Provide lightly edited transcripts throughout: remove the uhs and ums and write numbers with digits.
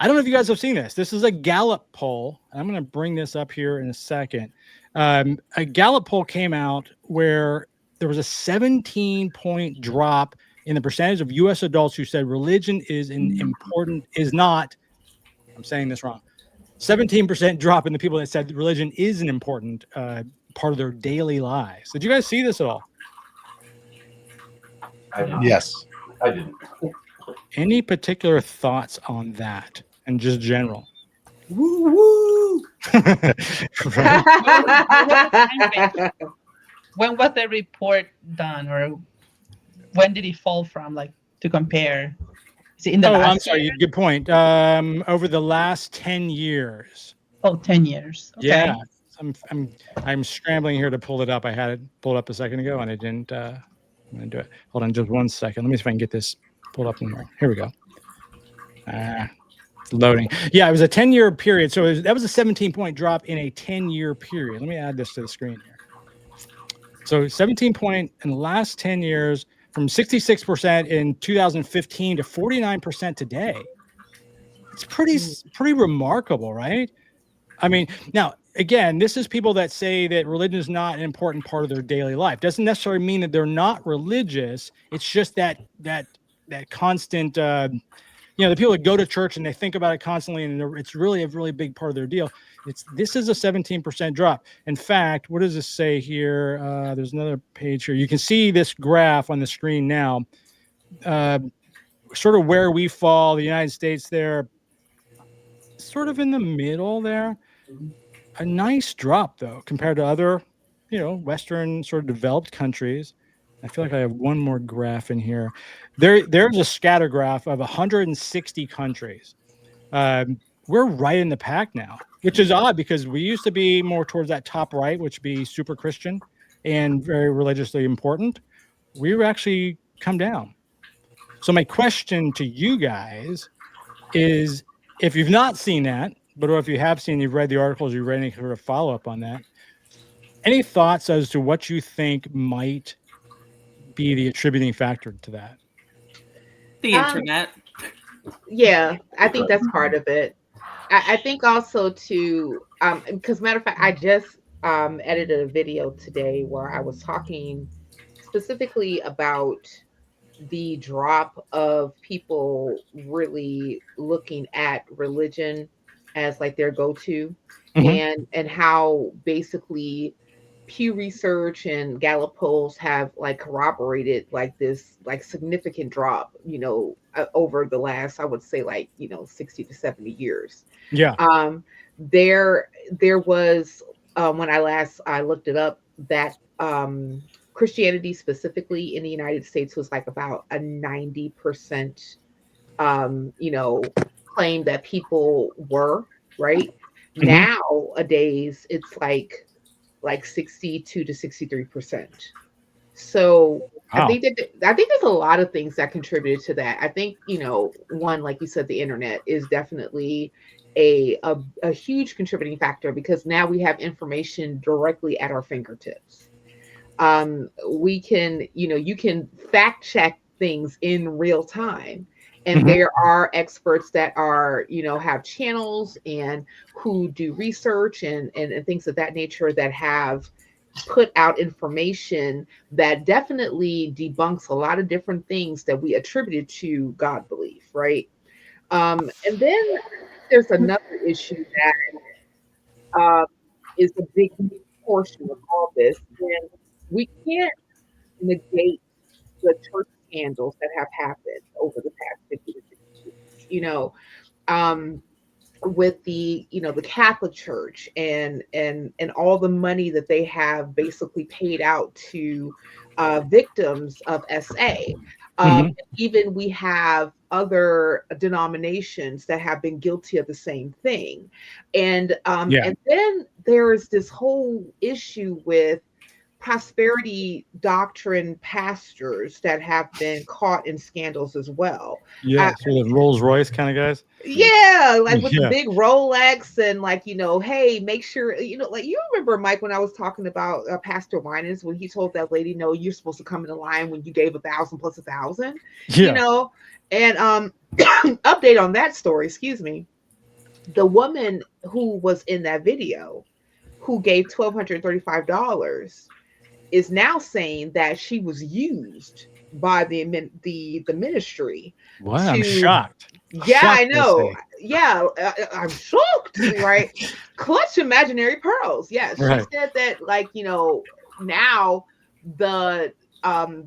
I don't know if you guys have seen this. This is a Gallup poll. I'm going to bring this up here in a second. A Gallup poll came out where there was a 17-point drop in the percentage of U.S. adults who said religion is not, I'm saying this wrong, 17% drop in the people that said religion is an important part of their daily lives. Did you guys see this at all? Yes. I didn't. Any particular thoughts on that and just general? Woo woo. Right? When was the report done, or when did it fall from, like, to compare? Is it in the last I'm sorry. year? Good point. Over the last 10 years. Oh, 10 years. Okay. Yeah. I'm scrambling here to pull it up. I had it pulled up a second ago and I didn't. I'm going to do it. Hold on just 1 second. Let me see if I can get this pulled up. Here we go. It's loading. Yeah, it was a 10-year period. So that was a 17-point drop in a 10-year period. Let me add this to the screen here. So 17-point in the last 10 years, from 66% in 2015 to 49% today. It's pretty remarkable, right? I mean, now, again, this is people that say that religion is not an important part of their daily life. Doesn't necessarily mean that they're not religious. It's just that constant, the people that go to church and they think about it constantly, and it's really a really big part of their deal. This is a 17% drop. In fact, what does this say here? There's another page here. You can see this graph on the screen now, sort of where we fall, the United States there, sort of in the middle there. A nice drop, though, compared to other, Western sort of developed countries. I feel like I have one more graph in here. There's a scatter graph of 160 countries. We're right in the pack now, which is odd because we used to be more towards that top right, which would be super Christian and very religiously important. We've actually come down. So my question to you guys is, if you've not seen that, but if you have seen, you've read the articles, you've read any sort of follow-up on that, any thoughts as to what you think might be the attributing factor to that? The internet. Yeah, I think that's part of it. I think also too, because matter of fact, I just edited a video today where I was talking specifically about the drop of people really looking at religion as like their go-to, and how basically Pew Research and Gallup polls have like corroborated like this like significant drop, over the last, I would say, like 60 to 70 years. Yeah. There was when I looked it up, that Christianity specifically in the United States was like about a 90% claim that people were right. Nowadays it's like 62 to 63%. So wow. I think there's a lot of things that contributed to that. I think, one, like you said, the internet is definitely a huge contributing factor, because now we have information directly at our fingertips. We can, you can fact check things in real time. And there are experts that are, have channels and who do research and things of that nature that have put out information that definitely debunks a lot of different things that we attributed to God belief, right? And then there's another issue that is a big portion of all this, and we can't negate the church scandals that have happened over the past 50 to 60 years, with the the Catholic Church and all the money that they have basically paid out to victims of SA. Even we have other denominations that have been guilty of the same thing, and then there is this whole issue with prosperity doctrine pastors that have been caught in scandals as well. Yeah, sort of Rolls Royce kind of guys. Yeah, like with the Yeah. big Rolex and like, hey, make sure, like you remember, Mike, when I was talking about Pastor Winans, when he told that lady, no, you're supposed to come in the line when you gave 1,000 plus 1,000, Yeah. and update on that story, excuse me. The woman who was in that video who gave $1,235 is now saying that she was used by the ministry. Wow, I'm shocked. Yeah, Shocked, I know. say. Yeah, I'm shocked, right? Clutch imaginary pearls. Yes, Right. she said that, like, now the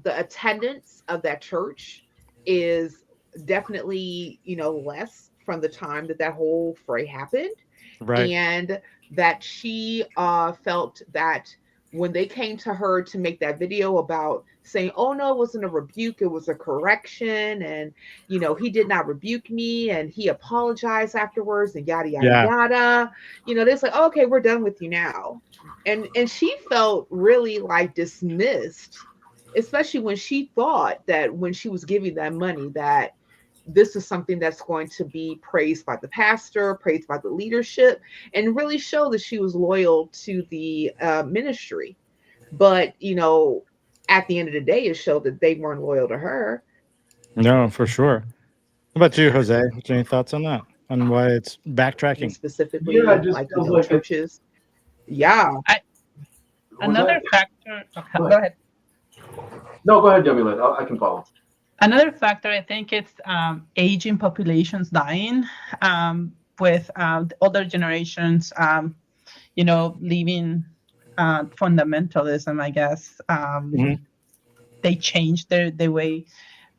attendance of that church is definitely, less from the time that whole fray happened. Right. And that she felt that when they came to her to make that video about saying, oh no, it wasn't a rebuke, it was a correction, and he did not rebuke me, and he apologized afterwards, and yada yada yada. They're like, oh, okay, we're done with you now. And she felt really like dismissed, especially when she thought that when she was giving that money, that this is something that's going to be praised by the pastor, praised by the leadership, and really show that she was loyal to the ministry. But, at the end of the day, it showed that they weren't loyal to her. No, for sure. What about you, Jose? Any thoughts on that? On why it's backtracking? Specifically, like, churches. Yeah. Another factor. Okay, go ahead. No, go ahead, Jamila. I can follow. Another factor, I think, it's aging populations dying, with older generations, leaving fundamentalism, I guess. They change the way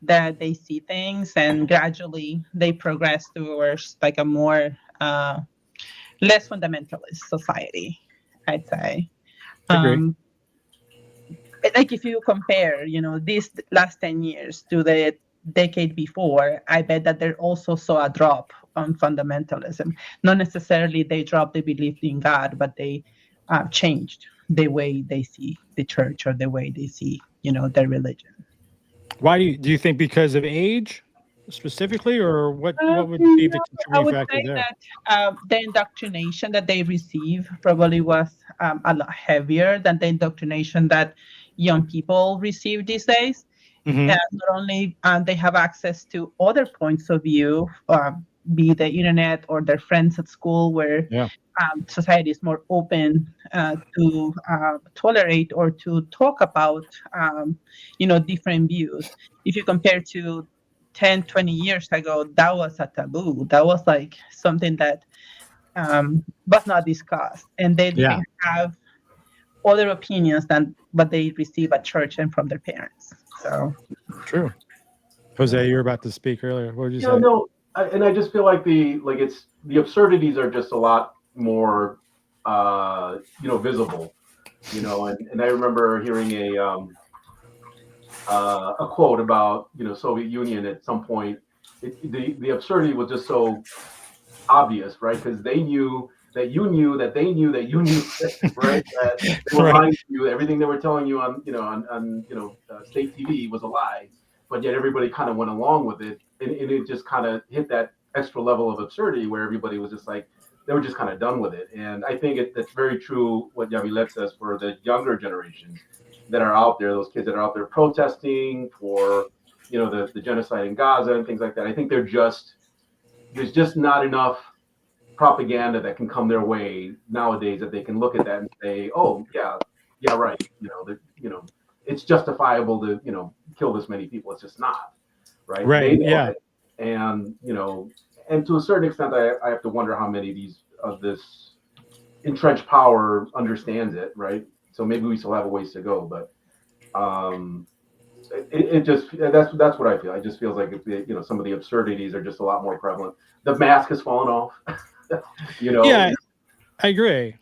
that they see things, and gradually they progress towards like a more less fundamentalist society, I'd say. Agree. Like if you compare, these last 10 years to the decade before, I bet that they also saw a drop on fundamentalism. Not necessarily they dropped the belief in God, but they changed the way they see the church or the way they see, their religion. Why do you think because of age specifically, or what would be the contributing factor there? That the indoctrination that they receive probably was a lot heavier than the indoctrination that young people receive these days. Mm-hmm. And not only they have access to other points of view, be the internet or their friends at school, where society is more open to tolerate or to talk about, different views. If you compare to 10, 20 years ago, that was a taboo. That was like something that was not discussed. And they didn't have other opinions than what they receive at church and from their parents. So true. Jose, you were about to speak earlier. What would you say? No, I just feel like the absurdities are just a lot more visible, and I remember hearing a quote about Soviet Union at some point. The absurdity was just so obvious, right? Because they knew that you knew that they knew that you knew, right? That they were lying to you. Everything they were telling you on state TV was a lie, but yet everybody kind of went along with it, and it just kind of hit that extra level of absurdity where everybody was just like, they were just kind of done with it. And I think that's very true what Yamilet says for the younger generations that are out there, those kids that are out there protesting for the genocide in Gaza and things like that. I think there's just not enough propaganda that can come their way nowadays that they can look at that and say, oh yeah, right, it's justifiable to kill this many people. It's just not, right? Right. Yeah. And and to a certain extent, I have to wonder how many of this entrenched power understands it, right? So maybe we still have a ways to go, but it just that's what I feel. It just feels like some of the absurdities are just a lot more prevalent. The mask has fallen off. Yeah, I agree.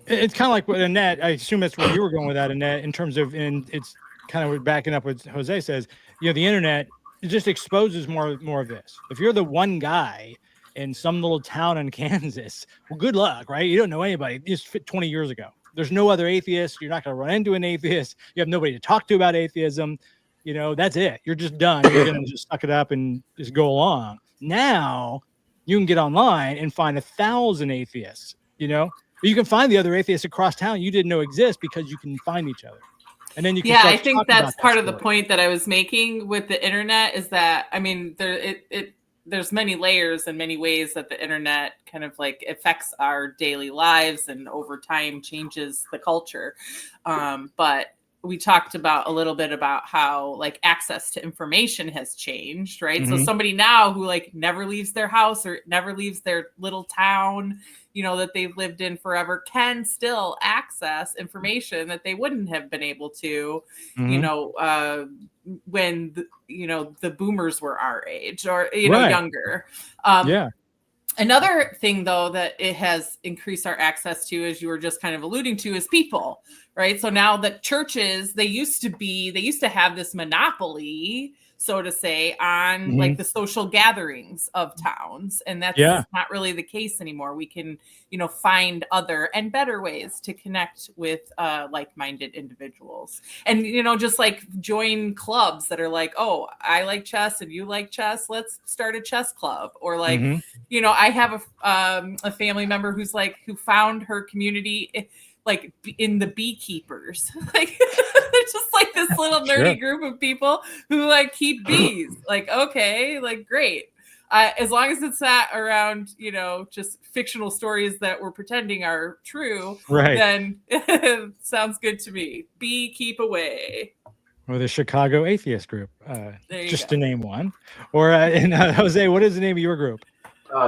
It's kind of like what Annette, I assume that's where you were going with that, Annette, in terms of, and it's kind of backing up what Jose says, the internet, it just exposes more of this. If you're the one guy in some little town in Kansas, well, good luck, right? You don't know anybody. Just 20 years ago, there's no other atheist. You're not going to run into an atheist. You have nobody to talk to about atheism. You know, that's it. You're just done. You're going to just suck it up and just go along. Now you can get online and find 1,000 atheists, you know, you can find the other atheists across town you didn't know exist because you can find each other. And then you can I think that's part of the point that I was making with the internet is that, I mean, there's many layers and many ways that the internet kind of like affects our daily lives and over time changes the culture. But we talked about a little bit about how like access to information has changed, right? Mm-hmm. So somebody now who like never leaves their house or never leaves their little town, you know, that they've lived in forever can still access information that they wouldn't have been able to, mm-hmm. you know, when, the boomers were our age or, you know, younger. Yeah. Another thing, though, that it has increased our access to, as you were just kind of alluding to, is people, right? So now that churches, they used to have this monopoly, so to say, on mm-hmm. like the social gatherings of towns. And that's not really the case anymore. We can, find other and better ways to connect with like-minded individuals. And, just like join clubs that are like, oh, I like chess and you like chess. Let's start a chess club. Or like, mm-hmm. I have a family member who found her community like in the beekeepers, like it's just like this little nerdy group of people who like keep bees. Like, okay, like great. As long as it's not around, just fictional stories that we're pretending are true, then it sounds good to me. Bee keep away. Or the Chicago Atheist Group, just to name one. Or Jose, what is the name of your group?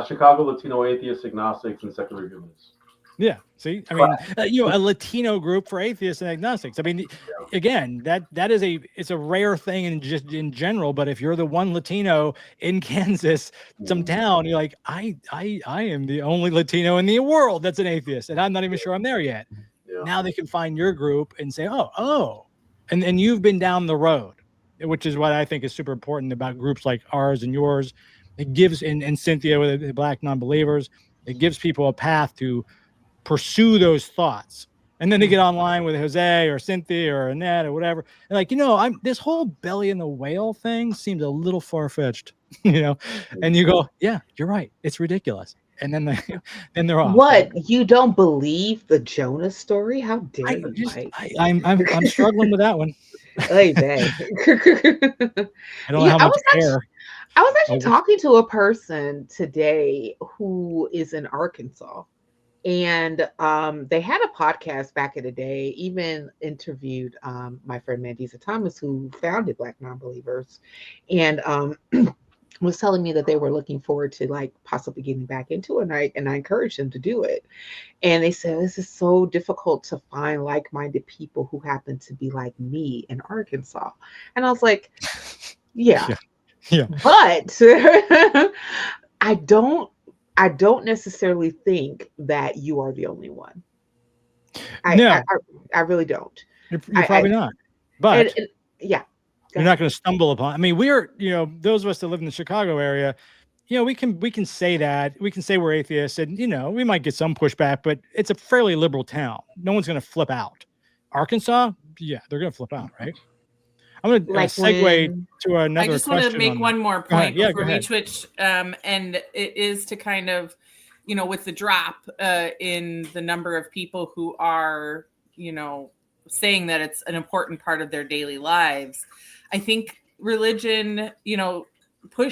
Chicago Latino Atheists, Agnostics, and Secular Humanists. Yeah. See, I mean, a Latino group for atheists and agnostics. I mean, again, it's a rare thing in general. But if you're the one Latino in Kansas, some town, you're like, I am the only Latino in the world that's an atheist, and I'm not even sure I'm there yet. Yeah. Now they can find your group and say, and you've been down the road, which is what I think is super important about groups like ours and yours. It gives, and Cynthia with the Black non-believers, it gives people a path to pursue those thoughts. And then they get online with Jose or Cynthia or Annette or whatever. And like, this whole belly and the whale thing seems a little far-fetched, and you go, yeah, you're right. It's ridiculous. And then they're off. What? You don't believe the Jonah story? How dare you? I'm struggling with that one. Hey, babe. I don't know how much care. I was actually talking to a person today who is in Arkansas. And they had a podcast back in the day, even interviewed my friend Mandisa Thomas, who founded Black Non-Believers, and was telling me that they were looking forward to like possibly getting back into it. And I encouraged them to do it. And they said, this is so difficult to find like-minded people who happen to be like me in Arkansas. And I was like, yeah. But I don't necessarily think that you are the only one. I really don't. You're probably not. But yeah, you're not going to stumble upon. I mean, we're, those of us that live in the Chicago area, we can say that. We can say we're atheists, and we might get some pushback, but it's a fairly liberal town. No one's going to flip out. Arkansas, yeah, they're going to flip out, right? I'm going to segue to another. I just want to make one more point before we switch, and it is to kind of, with the drop in the number of people who are, saying that it's an important part of their daily lives. I think religion,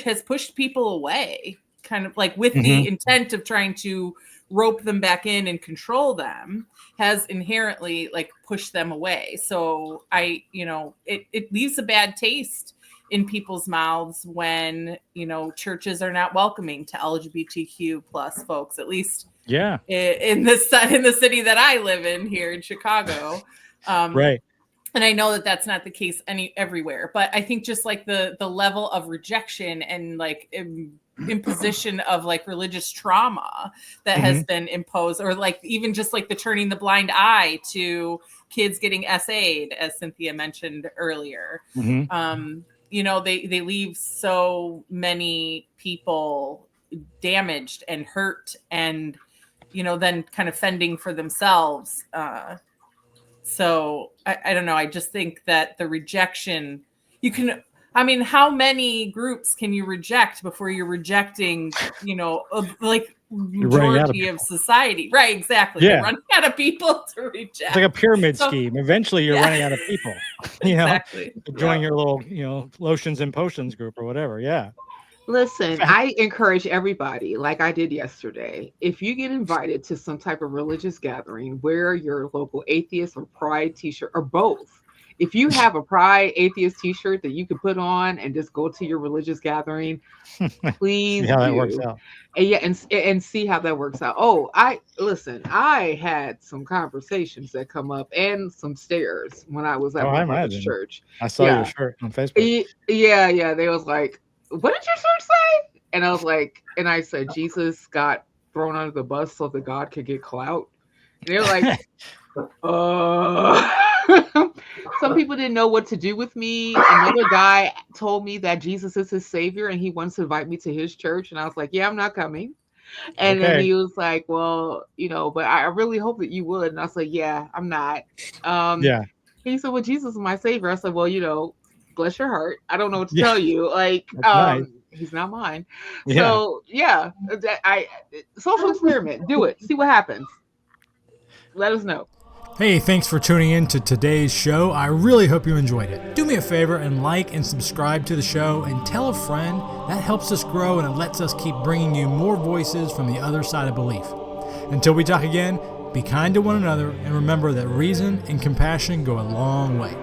has pushed people away, kind of like with the intent of trying to rope them back in and control them, has inherently like pushed them away. So it leaves a bad taste in people's mouths when, churches are not welcoming to LGBTQ plus folks, at least in the city that I live in here in Chicago. Right. And I know that that's not the case everywhere, but I think just like the level of rejection and like imposition of like religious trauma that has been imposed, or like even just like the turning the blind eye to kids getting SA'd, as Cynthia mentioned earlier. They leave so many people damaged and hurt and, then kind of fending for themselves. So I don't know. I just think that the rejection, how many groups can you reject before you're rejecting, like majority of society? Right, exactly. Yeah. You're running out of people to reject. It's like a pyramid scheme. Eventually you're running out of people. Exactly. Join your little, lotions and potions group or whatever. Yeah. Listen, I encourage everybody, like I did yesterday, if you get invited to some type of religious gathering, wear your local atheist or pride t-shirt or both. If you have a pride atheist t-shirt that you could put on and just go to your religious gathering, please see how that works out. And see how that works out. Oh, I had some conversations that come up and some stares when I was at my church. I saw your shirt on Facebook. Yeah. They was like, what did your church say? And I was like, and I said, Jesus got thrown under the bus so that God could get clout. And they were like, some people didn't know what to do with me. Another guy told me that Jesus is his savior and he wants to invite me to his church. And I was like, yeah, I'm not coming. And then he was like, well, but I really hope that you would. And I was like, yeah, I'm not. He said, well, Jesus is my savior. I said, well, bless your heart. I don't know what to tell you. Like, nice. He's not mine. So social experiment. Do it. See what happens. Let us know. Hey, thanks for tuning in to today's show. I really hope you enjoyed it. Do me a favor and like and subscribe to the show and tell a friend. That helps us grow and it lets us keep bringing you more voices from the other side of belief. Until we talk again, be kind to one another and remember that reason and compassion go a long way.